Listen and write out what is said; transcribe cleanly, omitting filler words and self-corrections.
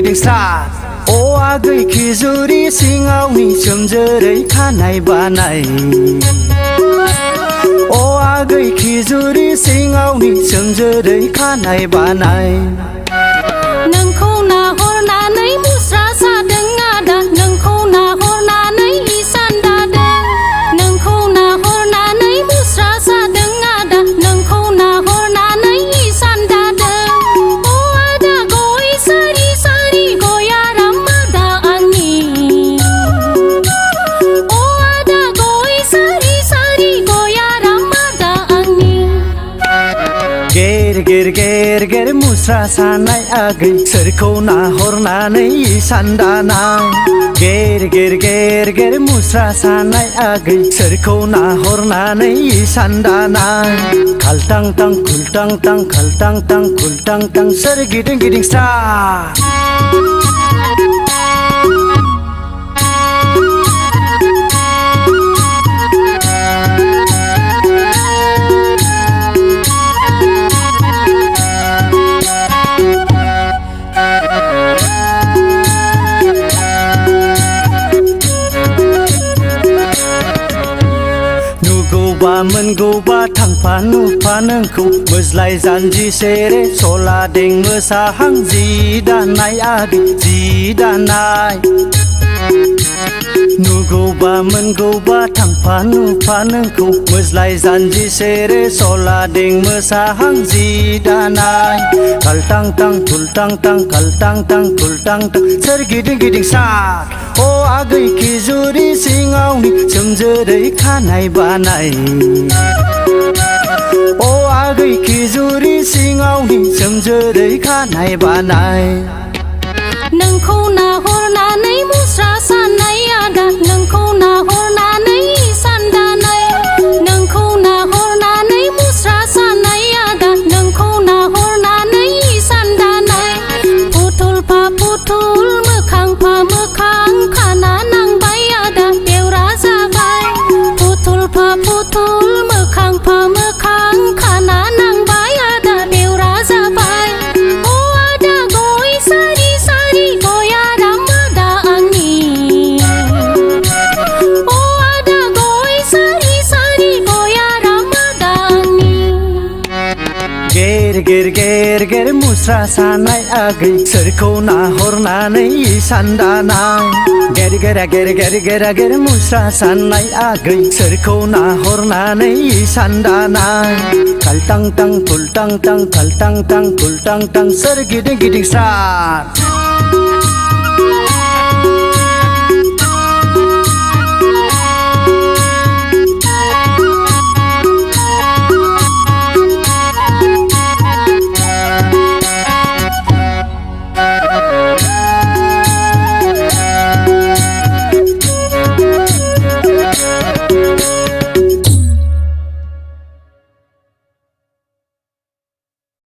अ आगै खिजुरि सिङावनि सोमजोरै खानाय बानाय अ आगै खिजुरि सिङावनि सोमजोरै खानाय बानाय नोंखौ नाहरनानै मुस्रा सादों आदा नोंखौ नाहरनानै इसान दादों नोंखौ नाहरनानै मुस्रा सादों आदा नोंखौ नाहरनानै इसान दादों अ आदा गय सारि सारि गया रामादा आंनि अ आदा गय सारि सारि गया रामादा आंनि गेर गेर गेर गेर मुस्रा सानाय आगै सोरखौ नाहरनानै इसान दानाय गेर गेर गेर गेर मुस्रा सानाय आगै सोरखौ नाहरनानै इसान दानाय खालटां टां खुलटां टां खालटां टां खुलटां टां सोरगिदिं गिदिं स्रा नुगौबा मोनगौबा थांफा नुफा नोंखौ मोज्लाय जानजि सेरे सलादें मोसाहां जि दानाय आगै जि दानाय नुगौबा मोनगौबा थांफा नुफा नोंखौ मोज्लाय जानजि सेरे सलादें मोसाहां जि दानाय खालटां टां खुलटां टां खालटां टां खुलटां टां सोरगिदिं गिदिं सार अ आगै खिजुरि सिङावनि सोमजोरै खानाय बानाय अ आगै खिजुरि सिङावनि सोमजोरै खानाय बानाय नोंखौ नाहरनानै मुस्रा सानाय आदा नोंखौ नाहरनानै इसान दानाय नोंखौ नाहरनानै मुस्रा सानाय आदा नोंखौ नाहरनानै इसान दानाय फुथुलफा फुथुल मोखांफा मोखां खाना नांबाय आदा बेवरा जाबाय फुथुलफा फुथुल मोखांफा मोखां खाना नांबाय आदा बेवरा जाबाय अ आदा गय सारि सारि गया रामादा आंनि अ आदा गय सारि सारि गया रामादा आंनि गेर गेर गेर गेर मुस्रा सानाय आगै सोरखौ नाहरनानै इसान दानाय गेर गेरा गेर गेर गेरा गेर मुस्रा सानाय आगै सोरखौ नाहरनानै इसान दानाय खालटां टां खुलटां टां खालटां टां खुलटां टां सोरगिदिं गिदिं स्रार